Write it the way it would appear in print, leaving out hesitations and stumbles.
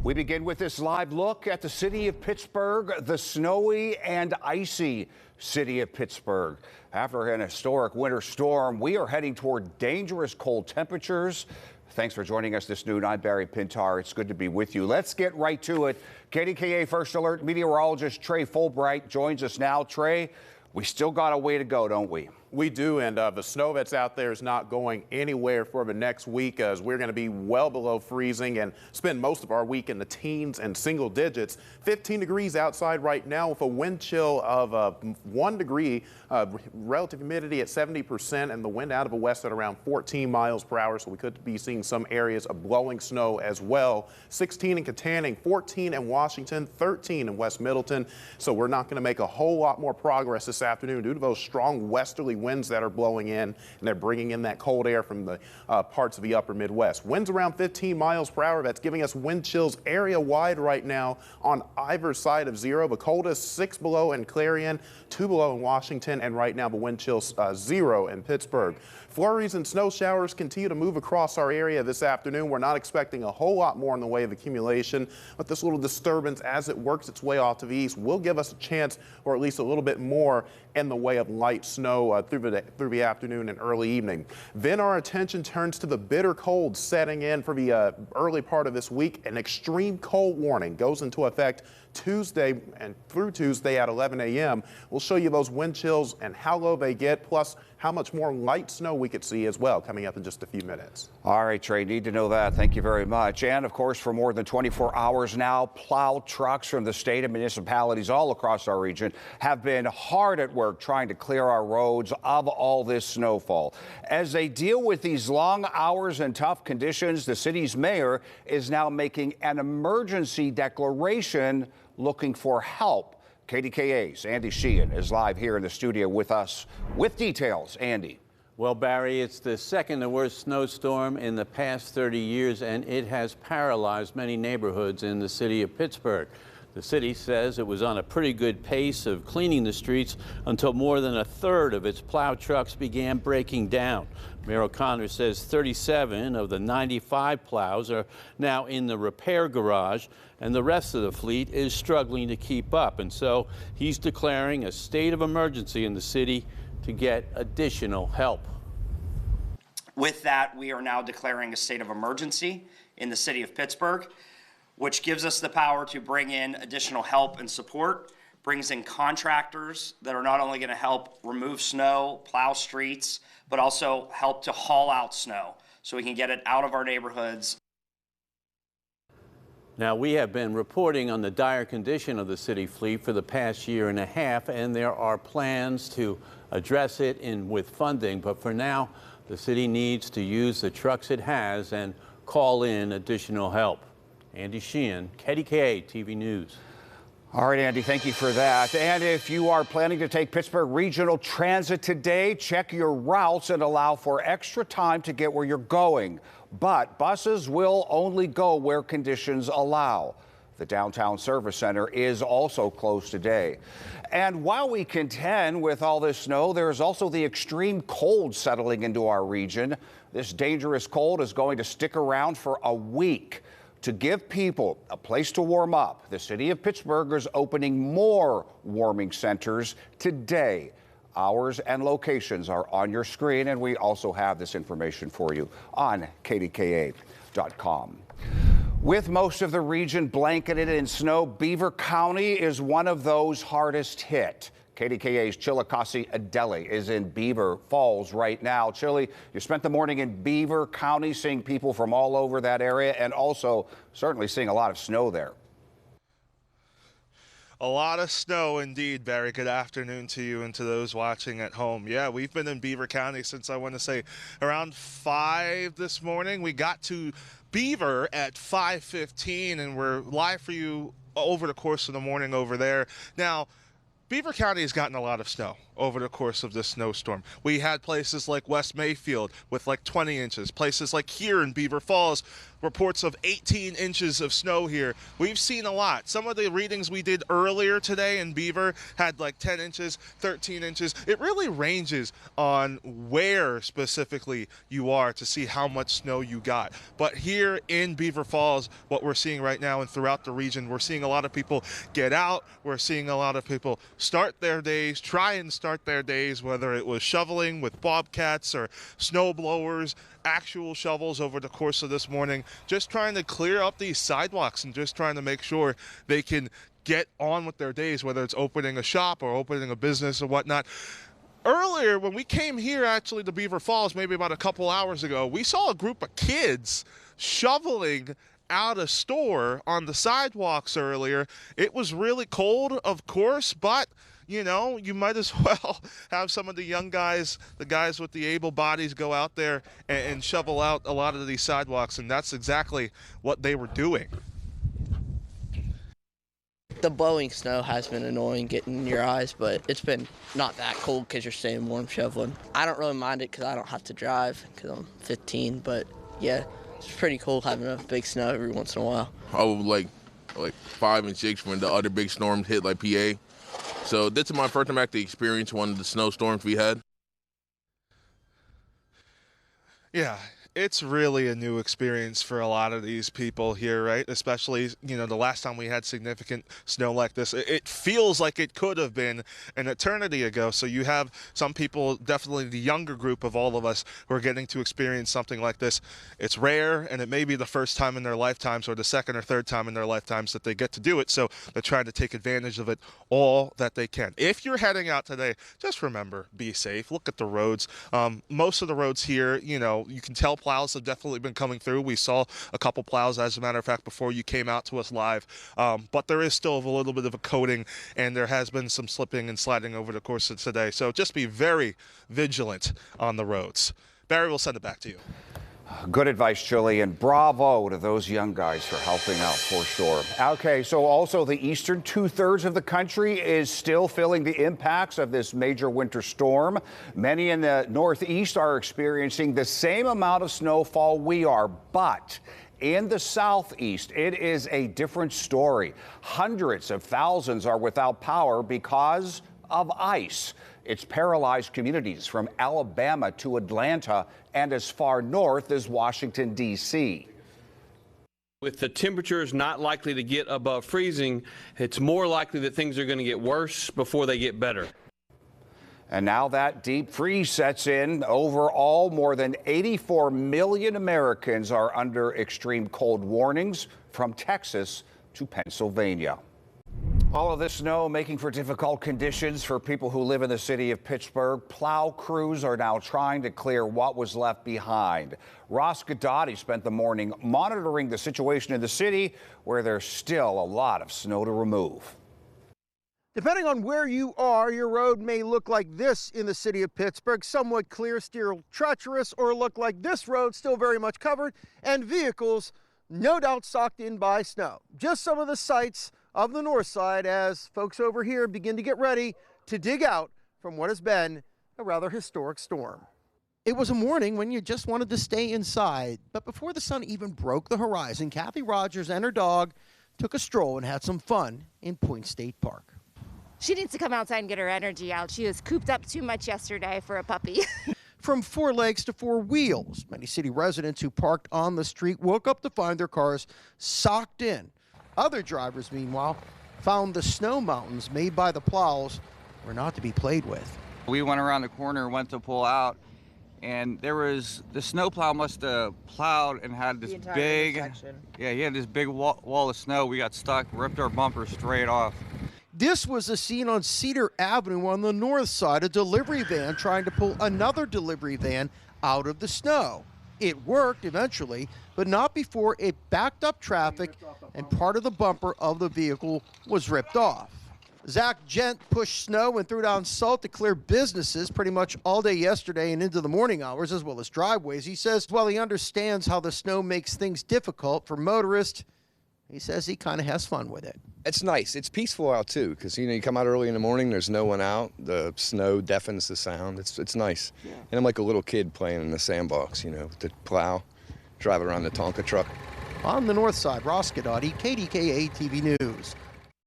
We begin with this live look at the city of Pittsburgh, the snowy and icy city of Pittsburgh. After an historic winter storm, we are heading toward dangerous cold temperatures. Thanks for joining us this noon. I'm Barry Pintar. It's good to be with you. Let's get right to it. KDKA First Alert meteorologist Trey Fulbright joins us now. Trey, we still got a way to go, don't we? We do, and the snow that's out there is not going anywhere for the next week, as we're going to be well below freezing and spend most of our week in the teens and single digits. 15 degrees outside right now with a wind chill of 1 degree, relative humidity at 70%, and the wind out of the west at around 14 miles per hour. So we could be seeing some areas of blowing snow as well. 16 in Katanning, 14 in Washington, 13 in West Middleton. So we're not going to make a whole lot more progress this afternoon due to those strong westerly winds that are blowing in, and they're bringing in that cold air from the parts of the upper Midwest. Winds around 15 miles per hour. That's giving us wind chills area wide right now on either side of zero. The coldest 6 below in Clarion, 2 below in Washington, and right now the wind chills 0 in Pittsburgh. Flurries and snow showers continue to move across our area this afternoon. We're not expecting a whole lot more in the way of accumulation, but this little disturbance, as it works its way off to the east, will give us a chance, or at least a little bit more, in the way of light snow through the afternoon and early evening. Then our attention turns to the bitter cold setting in for the early part of this week. An extreme cold warning goes into effect Tuesday and through Tuesday at 11 a.m. We'll show you those wind chills and how low they get, plus how much more light snow we could see as well, coming up in just a few minutes. All right, Trey, need to know that. Thank you very much. And of course, for more than 24 hours now, plow trucks from the state and municipalities all across our region have been hard at work trying to clear our roads of all this snowfall. As they deal with these long hours and tough conditions, the city's mayor is now making an emergency declaration looking for help. KDKA's Andy Sheehan is live here in the studio with us with details. Andy. Well, Barry, it's the second worst snowstorm in the past 30 years, and it has paralyzed many neighborhoods in the city of Pittsburgh. The city says it was on a pretty good pace of cleaning the streets until more than a third of its plow trucks began breaking down. Mayor O'Connor says 37 of the 95 plows are now in the repair garage, and the rest of the fleet is struggling to keep up. And so he's declaring a state of emergency in the city to get additional help. With that, we are now declaring a state of emergency in the city of Pittsburgh, which gives us the power to bring in additional help and support, brings in contractors that are not only going to help remove snow, plow streets, but also help to haul out snow so we can get it out of our neighborhoods. Now, we have been reporting on the dire condition of the city fleet for the past year and a half, and there are plans to address it with funding. But for now, the city needs to use the trucks it has and call in additional help. Andy Sheehan, KDKA-TV News. All right, Andy, thank you for that. And if you are planning to take Pittsburgh Regional Transit today, check your routes and allow for extra time to get where you're going. But buses will only go where conditions allow. The Downtown Service Center is also closed today. And while we contend with all this snow, there is also the extreme cold settling into our region. This dangerous cold is going to stick around for a week. To give people a place to warm up, the city of Pittsburgh is opening more warming centers today. Hours and locations are on your screen, and we also have this information for you on KDKA.com. With most of the region blanketed in snow, Beaver County is one of those hardest hit. KDKA's Chillicothe Adeli is in Beaver Falls right now. Chili, you spent the morning in Beaver County seeing people from all over that area and also certainly seeing a lot of snow there. A lot of snow indeed, Barry. Good afternoon to you and to those watching at home. Yeah, we've been in Beaver County since I want to say around 5 this morning. We got to Beaver at 5:15 and we're live for you over the course of the morning over there. Now, Beaver County has gotten a lot of snow over the course of this snowstorm. We had places like West Mayfield with like 20 inches, places like here in Beaver Falls, reports of 18 inches of snow here. We've seen a lot. Some of the readings we did earlier today in Beaver had like 10 inches, 13 inches. It really ranges on where specifically you are to see how much snow you got. But here in Beaver Falls, what we're seeing right now and throughout the region, we're seeing a lot of people get out. We're seeing a lot of people start their days, try and start their days, whether it was shoveling with bobcats or snow blowers, actual shovels over the course of this morning, just trying to clear up these sidewalks and just trying to make sure they can get on with their days, whether it's opening a shop or opening a business or whatnot. Earlier, when we came here actually to Beaver Falls, maybe about a couple hours ago, we saw a group of kids shoveling out a store on the sidewalks earlier. It was really cold, of course, but you know, you might as well have some of the young guys, the guys with the able bodies, go out there and shovel out a lot of these sidewalks, and that's exactly what they were doing. The blowing snow has been annoying getting in your eyes, but it's been not that cold because you're staying warm shoveling. I don't really mind it because I don't have to drive because I'm 15, but yeah, it's pretty cool having a big snow every once in a while. I was like 5 and 6 when the other big storms hit like PA. So this is my first time actually experience one of the snowstorms we had. Yeah, it's really a new experience for a lot of these people here, right? Especially, you know, the last time we had significant snow like this, it feels like it could have been an eternity ago. So you have some people, definitely the younger group of all of us, who are getting to experience something like this. It's rare, and it may be the first time in their lifetimes or the second or third time in their lifetimes that they get to do it. So they're trying to take advantage of it all that they can. If you're heading out today, just remember, be safe. Look at the roads. Most of the roads here, you know, you can tell plows have definitely been coming through. We saw a couple plows, as a matter of fact, before you came out to us live. But there is still a little bit of a coating, and there has been some slipping and sliding over the course of today. So just be very vigilant on the roads. Barry, we'll send it back to you. Good advice, Chili, and bravo to those young guys for helping out for sure. Okay, so also the eastern two-thirds of the country is still feeling the impacts of this major winter storm. Many in the northeast are experiencing the same amount of snowfall we are, but in the southeast, it is a different story. Hundreds of thousands are without power because of ice. It's paralyzed communities from Alabama to Atlanta and as far north as Washington, D.C. With the temperatures not likely to get above freezing, it's more likely that things are going to get worse before they get better. And now that deep freeze sets in. Overall, more than 84 million Americans are under extreme cold warnings from Texas to Pennsylvania. All of this snow making for difficult conditions for people who live in the city of Pittsburgh. Plow crews are now trying to clear what was left behind. Ross Godotti spent the morning monitoring the situation in the city, where there's still a lot of snow to remove. Depending on where you are, your road may look like this in the city of Pittsburgh, somewhat clear, still treacherous, or look like this road, still very much covered, and vehicles no doubt socked in by snow. Just some of the sights of the north side as folks over here begin to get ready to dig out from what has been a rather historic storm. It was a morning when you just wanted to stay inside, but before the sun even broke the horizon, Kathy Rogers and her dog took a stroll and had some fun in Point State Park. She needs to come outside and get her energy out. She was cooped up too much yesterday for a puppy. From four legs to four wheels, many city residents who parked on the street woke up to find their cars socked in. Other drivers, meanwhile, found the snow mountains made by the plows were not to be played with. We went around the corner and went to pull out, and the snowplow must have plowed and had this big, he had this big wall of snow. We got stuck, ripped our bumper straight off. This was a scene on Cedar Avenue on the north side, a delivery van trying to pull another delivery van out of the snow. It worked eventually, but not before it backed up traffic and part of the bumper of the vehicle was ripped off. Zach Gent pushed snow and threw down salt to clear businesses pretty much all day yesterday and into the morning hours, as well as driveways. He says while he understands how the snow makes things difficult for motorists, He says he kind of has fun with it. It's nice. It's peaceful out too, because you come out early in the morning. There's no one out. The snow deafens the sound. It's nice. Yeah. And I'm like a little kid playing in the sandbox, with the plow, driving around the Tonka truck. On the north side, Ross Gadati, KDKA-TV News.